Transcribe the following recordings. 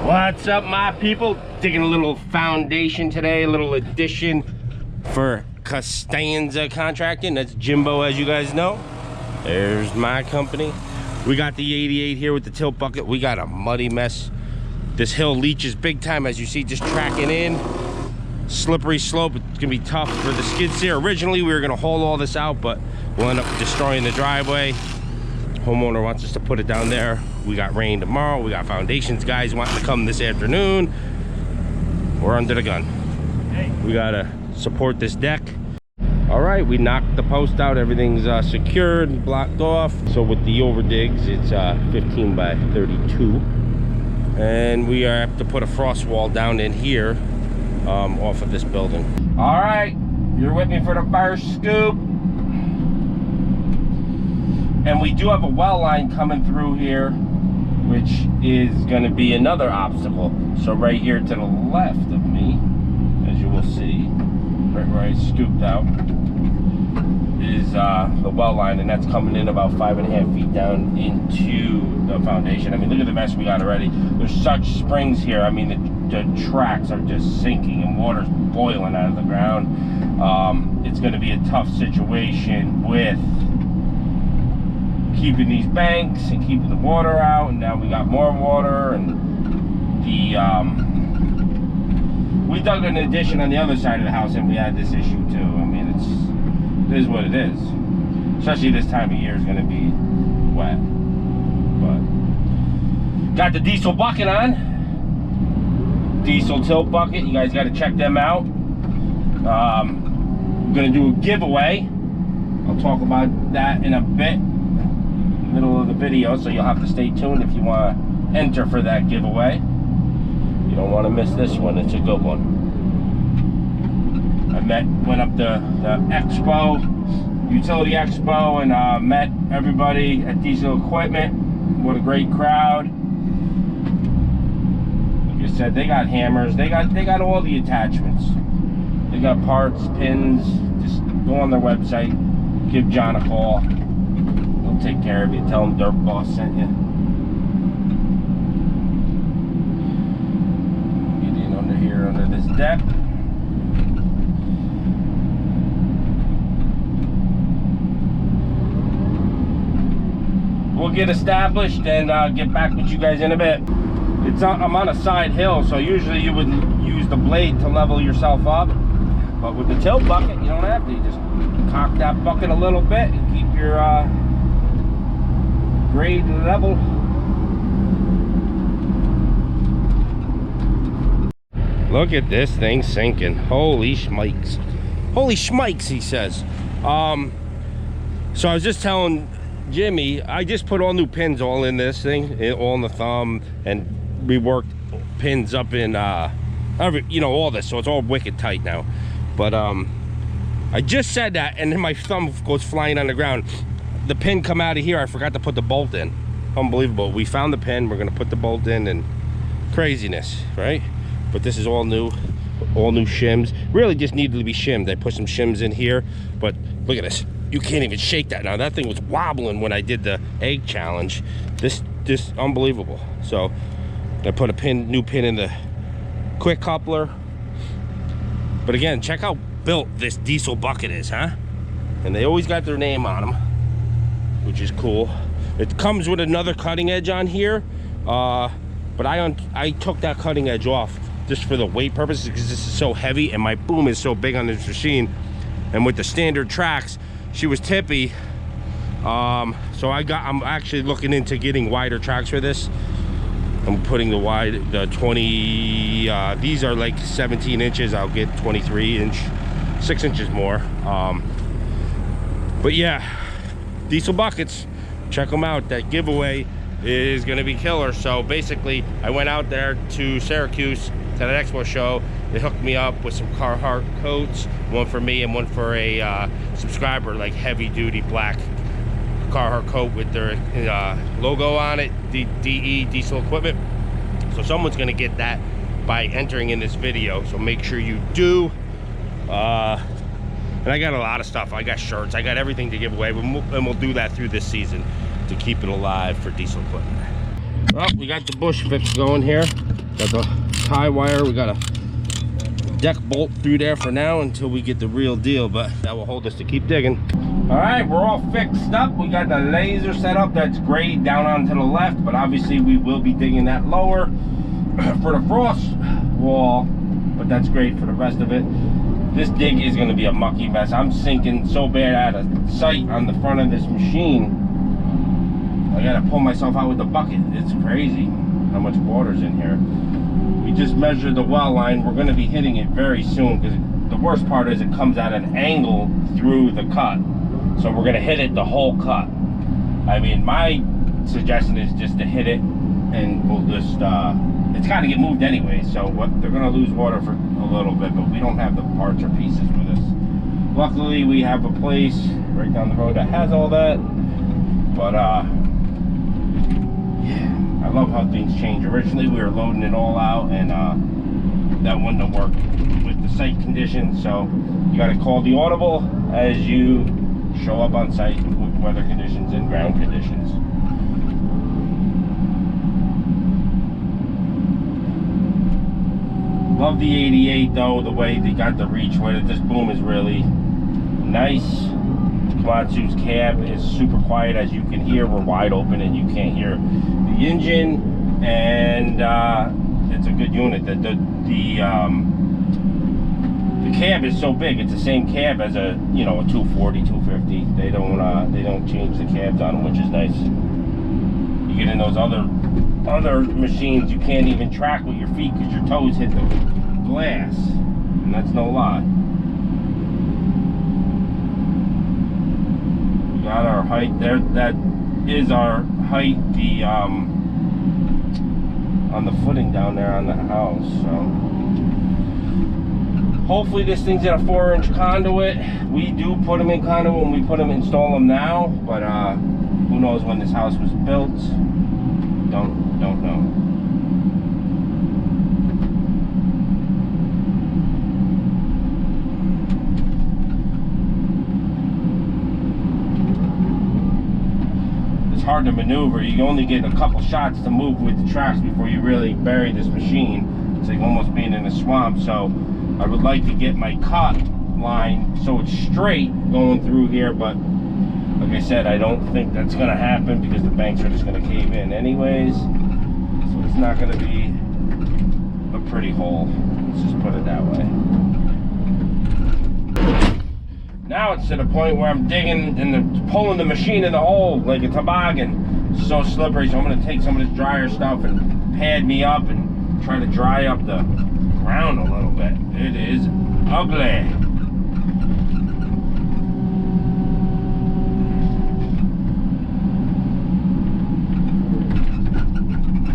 What's up, my people? Digging a little foundation today, a little addition for Costanza Contracting. That's Jimbo, as you guys know. There's my company. We got the 88 here with the tilt bucket. We got a muddy mess. This hill leaches big time, as you see, just tracking in. Slippery slope. It's gonna be tough for the skid steer. Originally, we were gonna haul all this out, but we'll end up destroying the driveway. Homeowner wants us to put it down there. We got rain tomorrow. We got foundations guys wanting to come this afternoon. We're under the gun. We gotta support this deck. All right, we knocked the post out. Everything's secured, blocked off. So with the over digs, it's 15 by 32. And we have to put a frost wall down in here off of this building. All right, you're with me for the first scoop. And we do have a well line coming through here, which is going to be another obstacle. So right here to the left of me, as you will see, right where I scooped out, is the well line, and that's coming in about 5.5 feet down into the foundation. I mean, look at the mess we got already. There's such springs here. I mean, the tracks are just sinking and water's boiling out of the ground. It's going to be a tough situation with keeping these banks and keeping the water out, and now we got more water. And the we dug an addition on the other side of the house and we had this issue too. I mean, it is what it is, especially this time of year is going to be wet. But got the diesel bucket on, diesel tilt bucket. You guys got to check them out. I'm going to do a giveaway. I'll talk about that in a bit, middle of the video, so you'll have to stay tuned if you want to enter for that giveaway. You don't want to miss this one. It's a good one. I went up the expo, utility expo, and met everybody at Diesel Equipment. What a great crowd. Like I said, they got hammers, they got all the attachments, they got parts, pins. Just go on their website, give John a call. Take care of you. Tell them Dirt Boss sent you. Get in under here, under this deck. We'll get established and get back with you guys in a bit. I'm on a side hill, so usually you would use the blade to level yourself up, but with the tilt bucket, you don't have to. You just cock that bucket a little bit and keep your grade level. Look at this thing sinking. Holy schmikes. Holy schmikes, he says. So I was just telling Jimmy, I just put all new pins all in this thing, all in the thumb, and reworked pins up in you know, all this, so it's all wicked tight now. But I just said that, and then my thumb goes flying on the ground. The pin come out of here. I forgot to put the bolt in. Unbelievable. We found the pin. We're gonna put the bolt in, and craziness, right? But this is all new shims. Really just needed to be shimmed. I put some shims in here, but look at this. You can't even shake that now. That thing was wobbling when I did the egg challenge. This unbelievable. So I put a new pin in the quick coupler. But again, check how built this diesel bucket is, huh? And they always got their name on them, which is cool. It comes with another cutting edge on here, but I took that cutting edge off just for the weight purposes, because this is so heavy and my boom is so big on this machine. And with the standard tracks, she was tippy, so I'm actually looking into getting wider tracks for this. I'm putting the 20, these are like 17 inches. I'll get 23 inch, 6 inches more. But yeah, diesel buckets, check them out. That giveaway is gonna be killer. So basically, I went out there to Syracuse to that expo show. They hooked me up with some Carhartt coats, one for me and one for a subscriber, like heavy duty black Carhartt coat with their logo on it, DE Diesel Equipment. So someone's gonna get that by entering in this video, so make sure you do. And I got a lot of stuff. I got shirts, I got everything to give away, and we'll do that through this season to keep it alive for Diesel Equipment. Well, we got the bush fix going here. Got the tie wire. We got a deck bolt through there for now until we get the real deal, but that will hold us to keep digging. All right, we're all fixed up. We got the laser set up. That's grade down onto the left, but obviously we will be digging that lower for the frost wall, but that's great for the rest of it. This dig is going to be a mucky mess. I'm sinking so bad out of sight on the front of this machine. I got to pull myself out with the bucket. It's crazy how much water's in here. We just measured the well line. We're going to be hitting it very soon, because the worst part is it comes at an angle through the cut. So we're going to hit it the whole cut. I mean, my suggestion is just to hit it, and we'll just, it's got to get moved anyway. So they're going to lose water for a little bit, but we don't have the parts or pieces with us. Luckily, we have a place right down the road that has all that. But, yeah. I love how things change. Originally we were loading it all out, and that wouldn't have worked with the site conditions, so you got to call the audible as you show up on site with weather conditions and ground conditions. Love the 88 though, the way they got the reach with it. This boom is really nice. Komatsu's cab is super quiet, as you can hear. We're wide open and you can't hear the engine, and it's a good unit. The cab is so big. It's the same cab as a, you know, a 240, 250. They don't change the cabs on them, which is nice. You get in those other machines, you can't even track with your feet because your toes hit the glass, and that's no lie. Got our height there. That is our height, the on the footing down there on the house. So hopefully this thing's in a 4-inch conduit. We do put them in conduit when we install them now, but who knows when this house was built? Don't know. Hard to maneuver. You only get a couple shots to move with the tracks before you really bury this machine. It's like almost being in a swamp. So I would like to get my cut line so it's straight going through here, but like I said, I don't think that's going to happen because the banks are just going to cave in anyways. So it's not going to be a pretty hole. Let's just put it that way. Now it's to the point where I'm digging and pulling the machine in the hole like a toboggan. It's so slippery, so I'm going to take some of this drier stuff and pad me up and try to dry up the ground a little bit. It is ugly.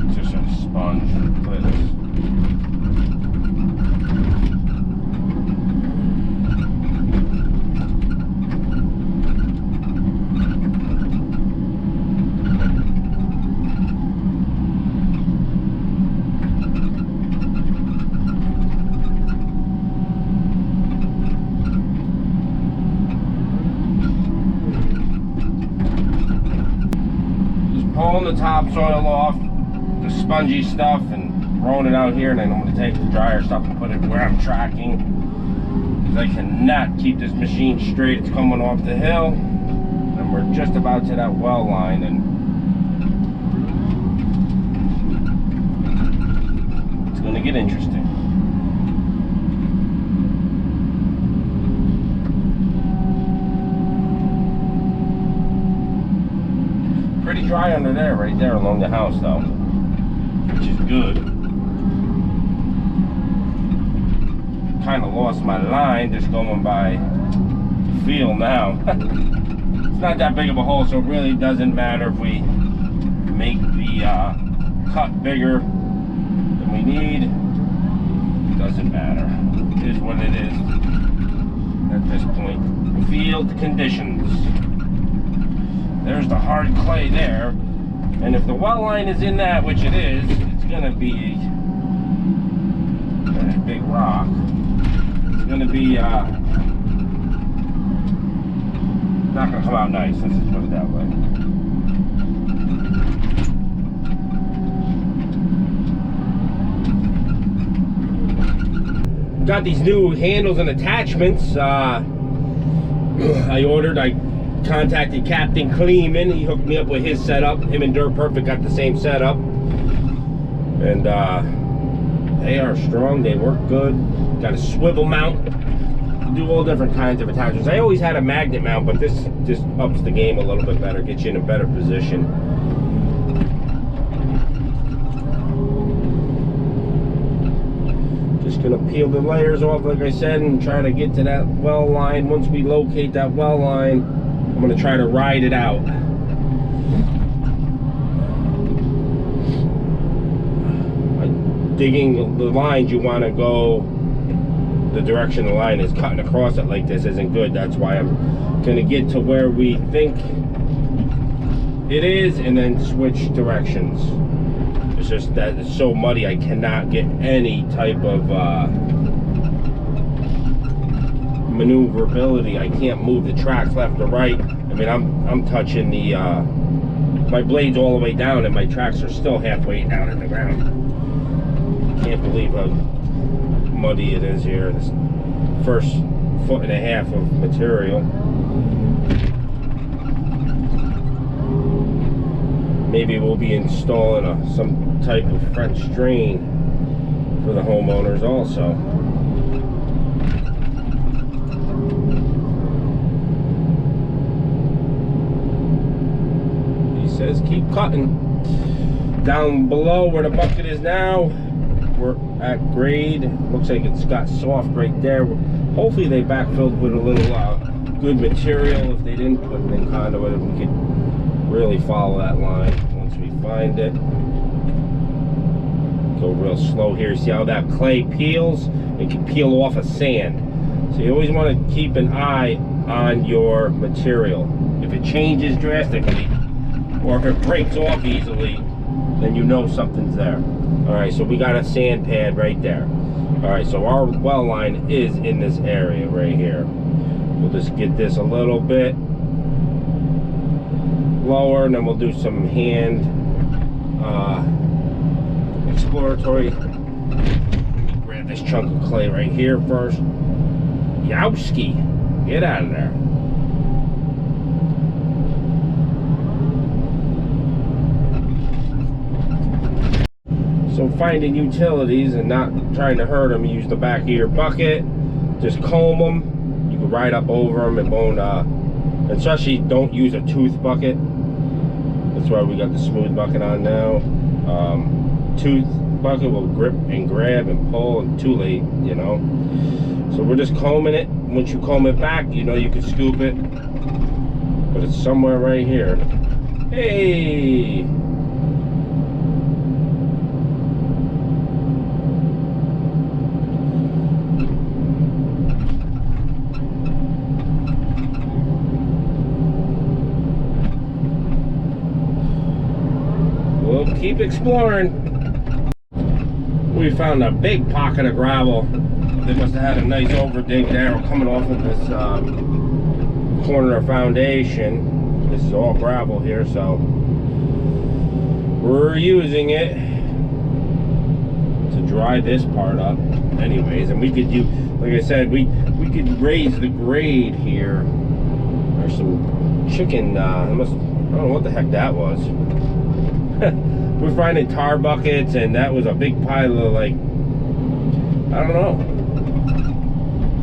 It's just a sponge. Look at this. Pulling the topsoil off, the spongy stuff, and throwing it out here, and then I'm going to take the drier stuff and put it where I'm tracking, because I cannot keep this machine straight. It's coming off the hill, and we're just about to that well line, and it's going to get interesting. Pretty dry under there, right there along the house though, which is good. Kind of lost my line just going by the field now. It's not that big of a hole, so it really doesn't matter if we make the cut bigger than we need. It doesn't matter. It is what it is at this point. Field conditions. There's the hard clay there, and if the well line is in that, which it is, it's gonna be a big rock. It's gonna be not gonna come out nice. Let's just put it that way. got these new handles and attachments. I contacted Captain Kleeman. He hooked me up with his setup. Him and Dirt Perfect got the same setup. And they are strong. They work good. Got a swivel mount. Do all different kinds of attachments. I always had a magnet mount, but this just ups the game a little bit better. Gets you in a better position. Just gonna peel the layers off, like I said, and try to get to that well line. Once we locate that well line, I'm gonna try to ride it out. Digging the lines, you want to go the direction the line is cutting across it like this isn't good. That's why I'm gonna get to where we think it is and then switch directions. It's just that it's so muddy I cannot get any type of maneuverability. I can't move the tracks left or right. I mean, I'm touching the my blades all the way down and my tracks are still halfway down in the ground. Can't believe how muddy it is here. This first 1.5 feet of material. Maybe we'll be installing some type of French drain for the homeowners also. He says keep cutting. Down below where the bucket is now, we're at grade. Looks like it's got soft right there. Hopefully they backfilled with a little good material. If they didn't put it in conduit, we could really follow that line once we find it. Go real slow here. See how that clay peels? It can peel off of sand. So you always want to keep an eye on your material. If it changes drastically or if it breaks off easily, then you know something's there. All right, so we got a sand pad right there. All right, so our well line is in this area right here. We'll just get this a little bit lower, and then we'll do some hand exploratory. Grab this chunk of clay right here first. Yowski, get out of there. So finding utilities and not trying to hurt them, use the back of your bucket, just comb them. You can ride up over them and won't, especially don't use a tooth bucket. That's why we got the smooth bucket on now. Tooth bucket will grip and grab and pull and too late, you know. So we're just combing it. Once you comb it back, you know you can scoop it. But it's somewhere right here. Hey! Keep exploring. We found a big pocket of gravel. They must have had a nice overdig there coming off of this corner of foundation. This is all gravel here, so we're using it to dry this part up anyways. And we could do, like I said, we could raise the grade here. There's some chicken, I don't know what the heck that was. We're finding tar buckets, and that was a big pile of, like, I don't know.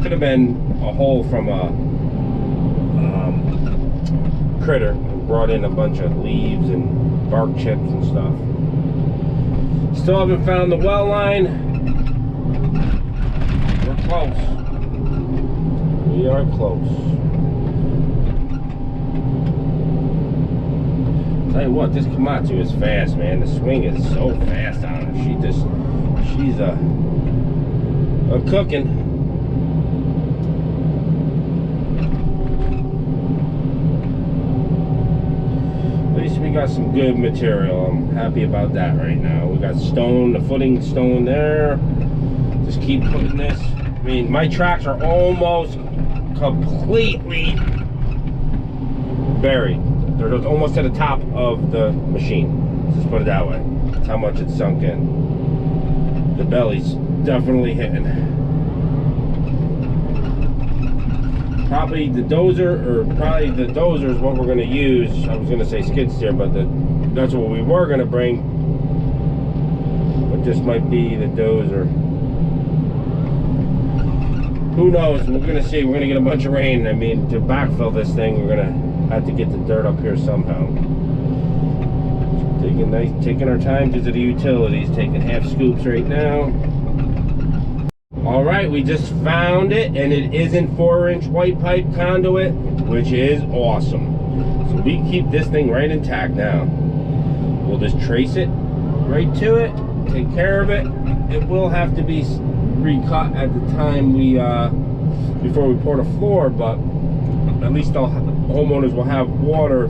Could have been a hole from a critter. Brought in a bunch of leaves and bark chips and stuff. Still haven't found the well line. We're close. We are close. Tell you what, this Komatsu is fast, man. The swing is so fast on her. She's a cooking. At least we got some good material. I'm happy about that right now. We got stone, the footing stone there. Just keep putting this. I mean, my tracks are almost completely buried. They're almost to the top of the machine. Let's just put it that way. That's how much it's sunk in. The belly's definitely hitting. Probably the dozer, or probably the dozer is what we're going to use. I was going to say skid steer, but that's what we were going to bring. But this might be the dozer. Who knows? We're going to see. We're going to get a bunch of rain. I mean, to backfill this thing, we're going to have to get the dirt up here somehow. Taking our time because of the utilities. Taking half scoops right now. All right, we just found it, and it isn't 4-inch white pipe conduit, which is awesome. So we keep this thing right intact now. We'll just trace it right to it, take care of it. It will have to be recut at the time we before we pour the floor, but at least homeowners will have water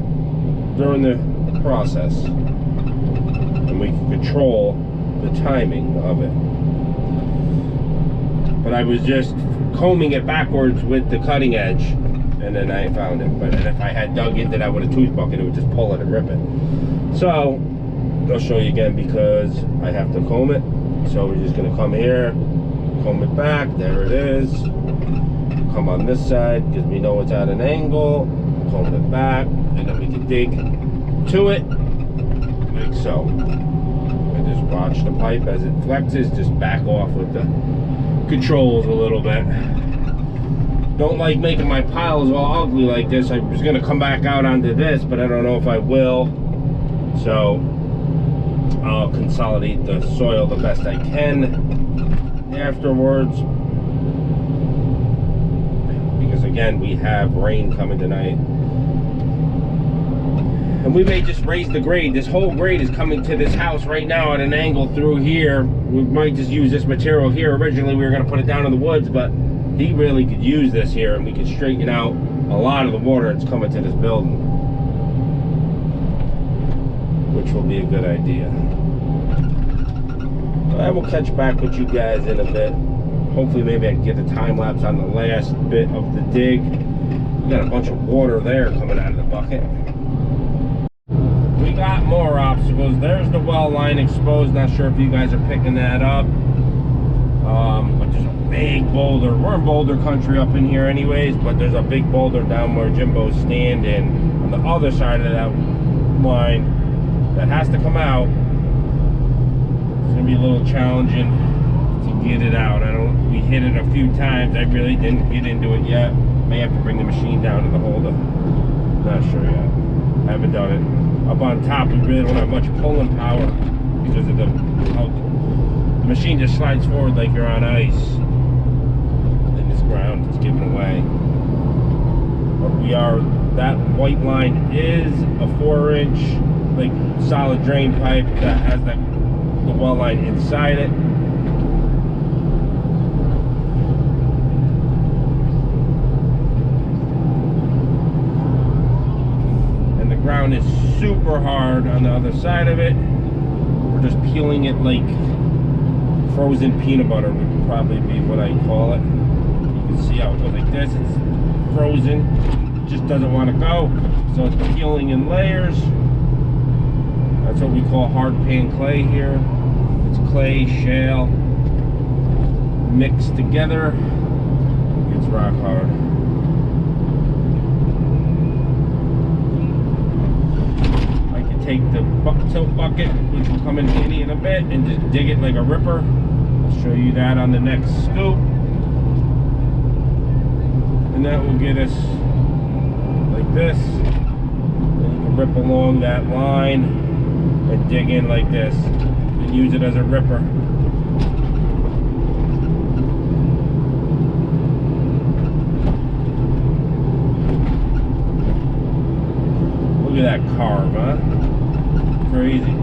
during the process, and we can control the timing of it. But I was just combing it backwards with the cutting edge, and then I found it. But if I had dug into that with a tooth bucket, it would just pull it and rip it. So I'll show you again because I have to comb it. So we're just gonna come here, comb it back. There it is. Come on this side because we know it's at an angle. Comb it back, and then we can dig to it like so. And just watch the pipe as it flexes. Just back off with the controls a little bit. Don't like making my piles all ugly like this. I was gonna come back out onto this, but I don't know if I will. So I'll consolidate the soil the best I can afterwards. Because again, we have rain coming tonight. And we may just raise the grade. This whole grade is coming to this house right now at an angle through here. We might just use this material here. Originally we were going to put it down in the woods, but he really could use this here, and we could straighten out a lot of the water that's coming to this building, which will be a good idea. I will catch back with you guys in a bit. Hopefully maybe I can get a time lapse on the last bit of the dig. We got a bunch of water there coming out of the bucket. We got more obstacles. There's the well line exposed. Not sure if you guys are picking that up. But there's a big boulder. We're in boulder country up in here anyways, but there's a big boulder down where Jimbo's standing on the other side of that line that has to come out. It's gonna be a little challenging to get it out. We hit it a few times. I really didn't get into it yet. May have to bring the machine down to the holder. Not sure yet. Haven't done it. Up on top, we really don't have much pulling power because of the machine just slides forward like you're on ice. And this ground is giving away. But that white line is a 4-inch like solid drain pipe that has the well line inside it. And the ground is super hard on the other side of it. We're just peeling it like frozen peanut butter would probably be what I call it. You can see how it goes like this. It's frozen. It just doesn't want to go. So it's peeling in layers. That's what we call hard pan clay here. It's clay, shale, mixed together. It's rock hard. Take the tilt bucket, which will come in handy in a bit, and just dig it like a ripper. I'll show you that on the next scoop. And that will get us like this. And you can rip along that line and dig in like this and use it as a ripper. Look at that carve, huh? Crazy.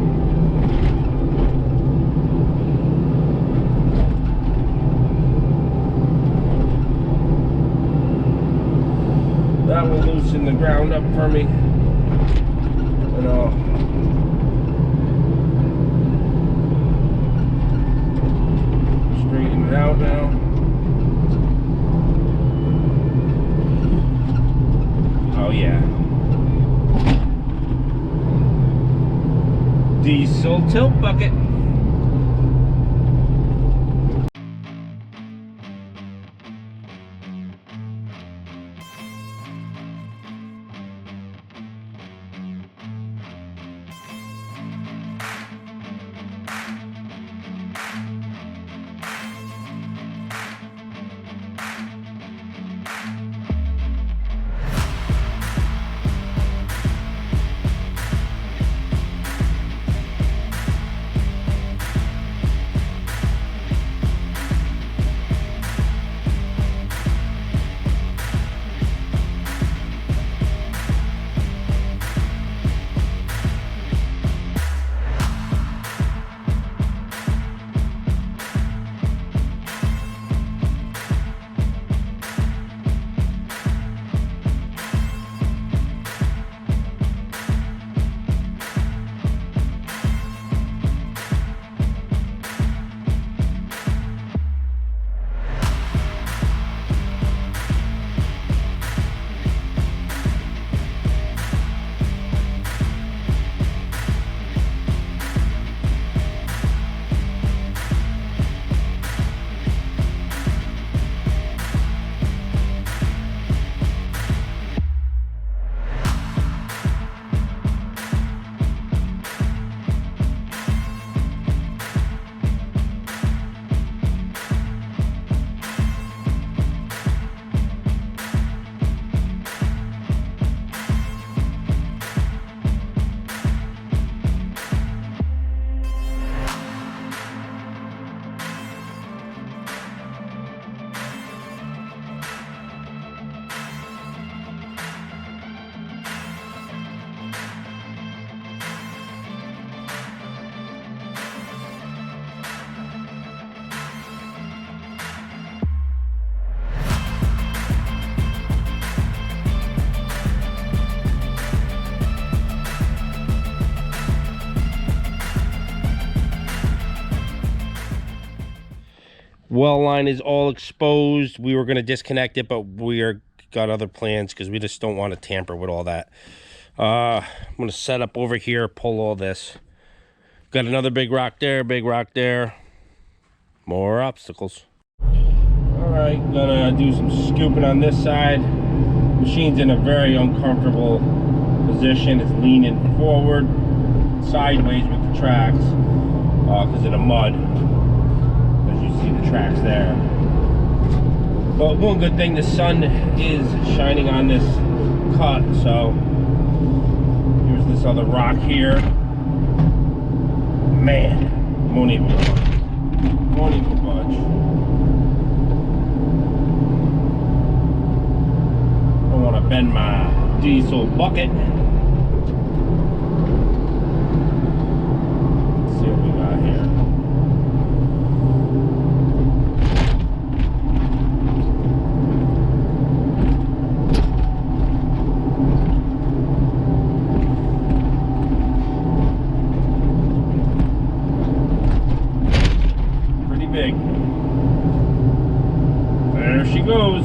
That will loosen the ground up for me. And I'll straighten it out now. Oh yeah. Diesel tilt bucket. Well line is all exposed. We were going to disconnect it, but got other plans because we just don't want to tamper with all that. I'm going to set up over here, pull all this. Got another big rock there, big rock there. More obstacles. All right, gonna do some scooping on this side. Machine's in a very uncomfortable position. It's leaning forward, sideways with the tracks because of the mud. As you see the tracks there. But one good thing, the sun is shining on this cut, so here's this other rock here. Man, won't even budge. I want to bend my diesel bucket. Let's see what we got here. Pretty big. There she goes.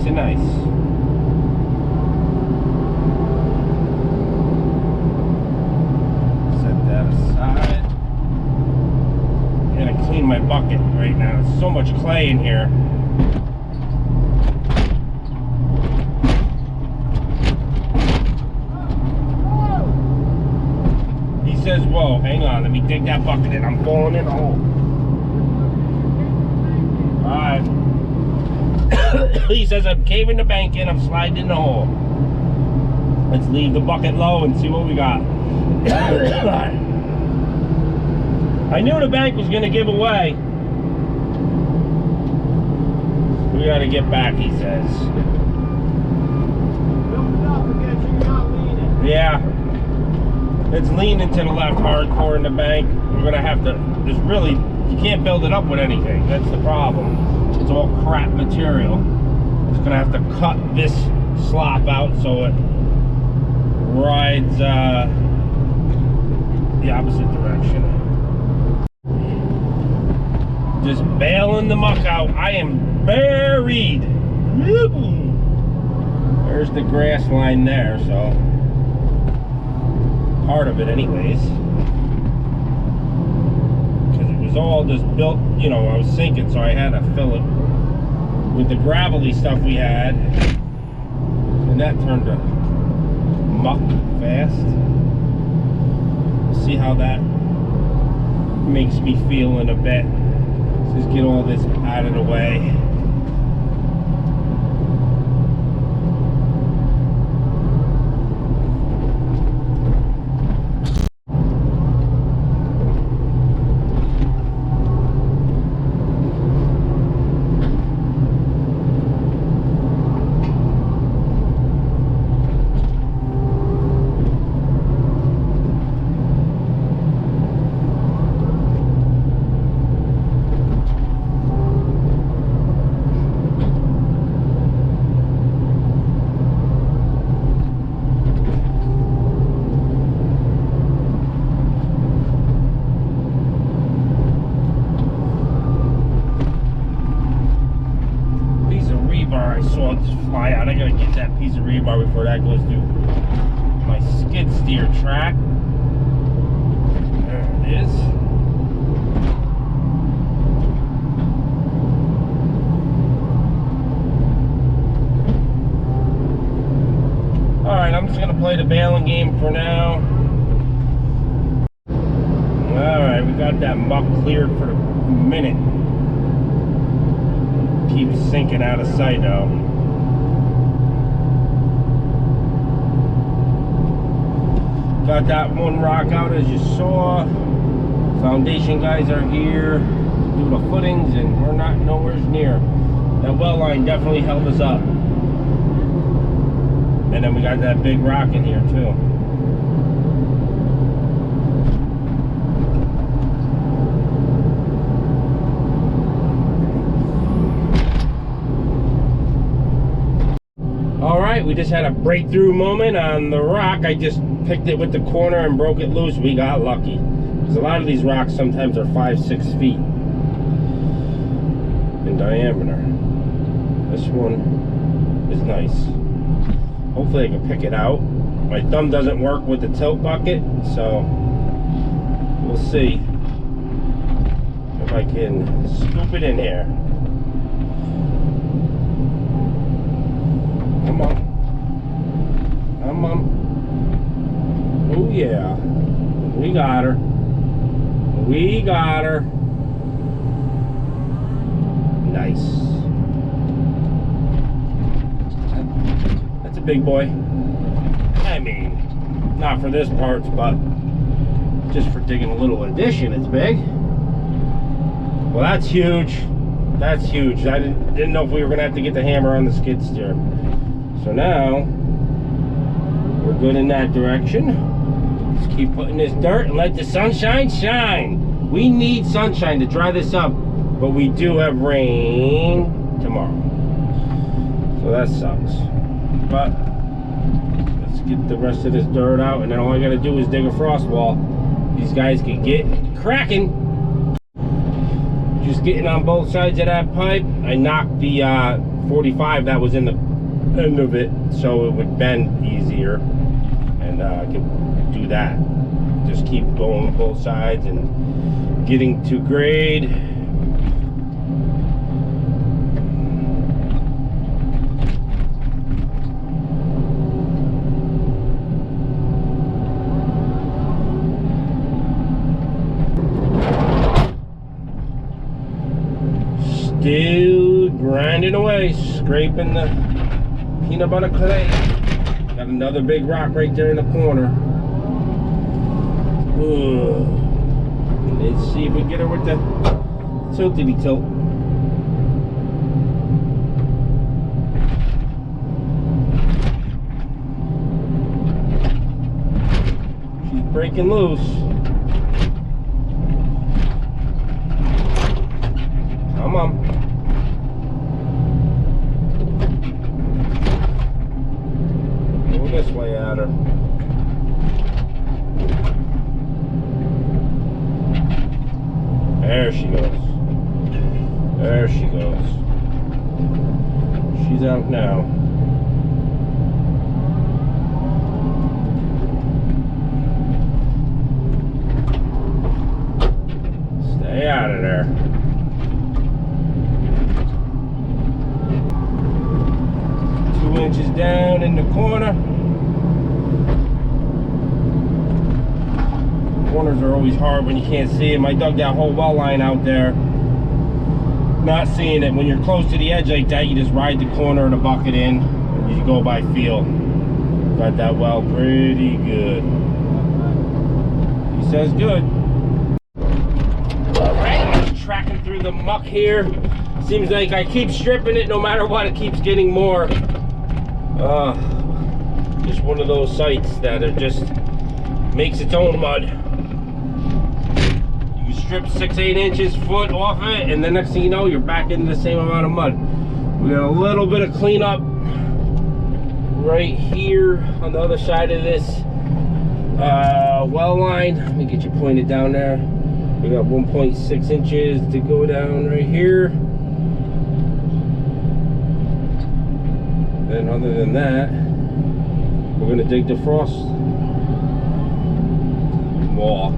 Nice. Set that aside. I'm gonna clean my bucket right now. There's so much clay in here. He says, whoa, hang on, let me dig that bucket in. I'm falling in the hole. Alright. He says I'm caving the bank in, I'm sliding in the hole. Let's leave the bucket low and see what we got. I knew the bank was gonna give away. We gotta get back, he says. Yeah. It's leaning to the left hardcore in the bank. We're gonna have to, there's really, you can't build it up with anything. That's the problem. It's all crap material. Just gonna have to cut this slop out so it rides the opposite direction. Just bailing the muck out. I am buried. There's the grass line there, so part of it anyways. Because it was all just built, you know, I was sinking, so I had to fill it with the gravelly stuff we had, and that turned to muck fast. See how that makes me feel in a bit. Let's just get all this out of the way. Fly out. I gotta get that piece of rebar before that goes through my skid steer track. There it is. Alright, I'm just gonna play the bailing game for now. Alright, we got that muck cleared for the minute. Keeps sinking out of sight though. Got that one rock out as you saw. Foundation guys are here, do the footings, and we're not nowhere near. That well line definitely held us up. And then we got that big rock in here too. we just had a breakthrough moment on the rock. I just picked it with the corner and broke it loose. We got lucky. Because a lot of these rocks sometimes are 5-6 feet in diameter. This one is nice. Hopefully I can pick it out. My thumb doesn't work with the tilt bucket, so we'll see if I can scoop it in here. Come on. Come on. Oh yeah. We got her. We got her. Nice. That's a big boy. I mean, not for this part, but just for digging a little addition, it's big. Well, that's huge. That's huge. I didn't know if we were gonna have to get the hammer on the skid steer. So now we're good in that direction. Let's keep putting this dirt and let the sunshine shine. We need sunshine to dry this up, but we do have rain tomorrow, so that sucks. But let's get the rest of this dirt out, and then all I gotta do is dig a frost wall. These guys can get cracking. Just getting on both sides of that pipe. I knocked the 45 that was in the end of it so it would bend easier, and I can do that. Just keep going both sides and getting to grade. Still grinding away, scraping the peanut butter clay. Got another big rock right there in the corner. Ooh. Let's see if we can get her with the tilty tilt. She's breaking loose. Come on. Go this way at her. There she goes. There she goes. She's out now. Stay out of there. Inches down in the corner. Corners are always hard when you can't see them. I dug that whole well line out there, not seeing it. When you're close to the edge like that, you just ride the corner of the bucket in and you go by feel. Got that well pretty good. He says good. Alright, tracking through the muck here. Seems like I keep stripping it, no matter what, it keeps getting more. Just one of those sites that are just makes its own mud. You strip 6-8 inches, foot off it, and the next thing you know, you're back in the same amount of mud. We got a little bit of cleanup right here on the other side of this well line. Let me get you pointed down there. We got 1.6 inches to go down right here. And other than that, we're gonna dig the frost wall.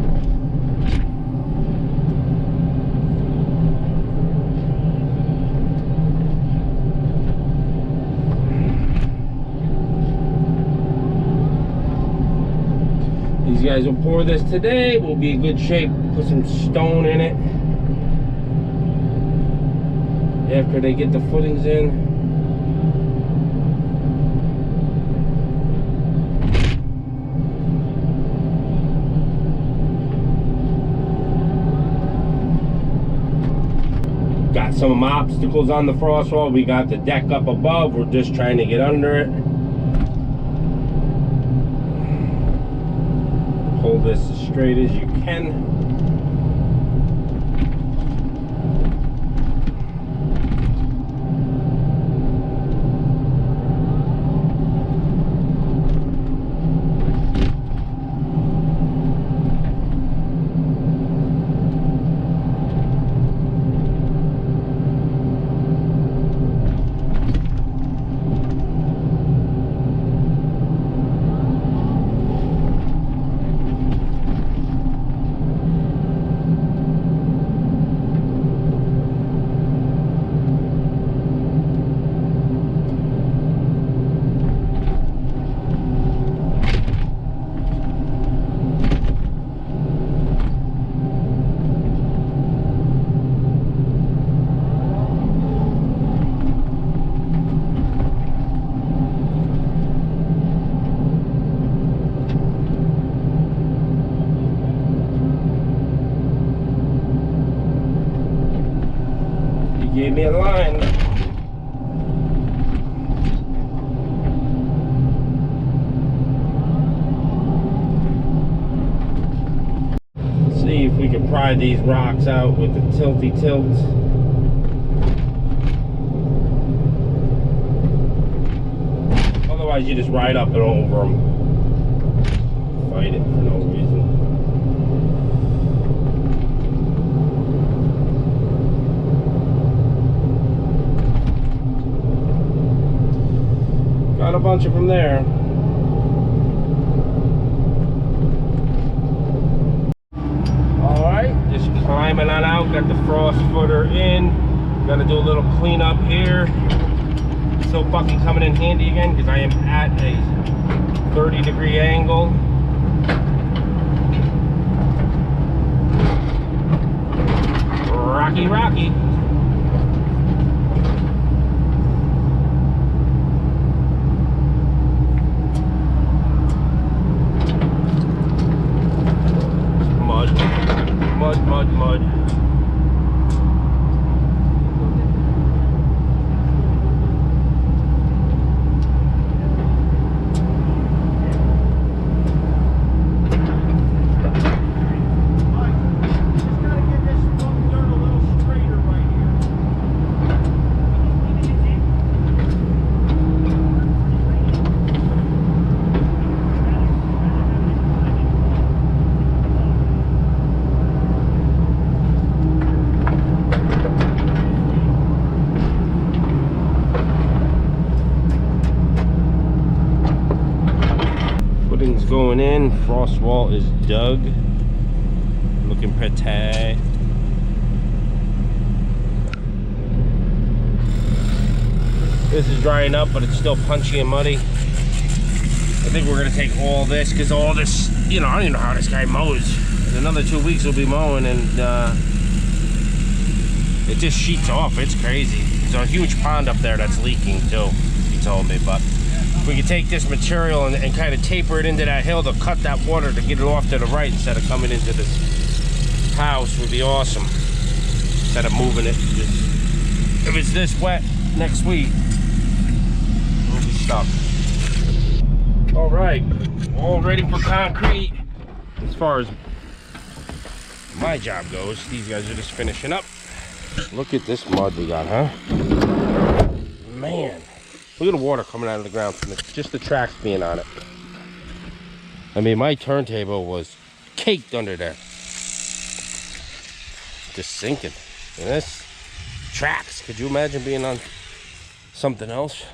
These guys will pour this today. We'll be in good shape. Put some stone in it after they get the footings in. Got some of my obstacles on the frost wall. We got the deck up above. We're just trying to get under it. Hold this as straight as you can. gave me a line. Let's see if we can pry these rocks out with the tilty tilts. Otherwise, you just ride up and over them. Fight it for no reason. Got a bunch of them there. Alright, just climbing on out. Got the frost footer in. Got to do a little cleanup here. So fucking coming in handy again because I am at a 30-degree angle. Rocky, rocky. Mud. Going in, frost wall is dug, looking pretty. This is drying up, but it's still punchy and muddy. I think we're gonna take all this because all this, you know, I don't even know how this guy mows. In another 2 weeks we'll be mowing, and it just sheets off. It's crazy. There's a huge pond up there that's leaking too, he told me. But if we could take this material and kind of taper it into that hill to cut that water to get it off to the right instead of coming into this house would be awesome. Instead of moving it, just, if it's this wet next week, we'll be stuck. All right, all ready for concrete. As far as my job goes, these guys are just finishing up. Look at this mud we got, huh? Man. Look at the water coming out of the ground from just the tracks being on it. I mean, my turntable was caked under there. Just sinking. And this tracks, could you imagine being on something else?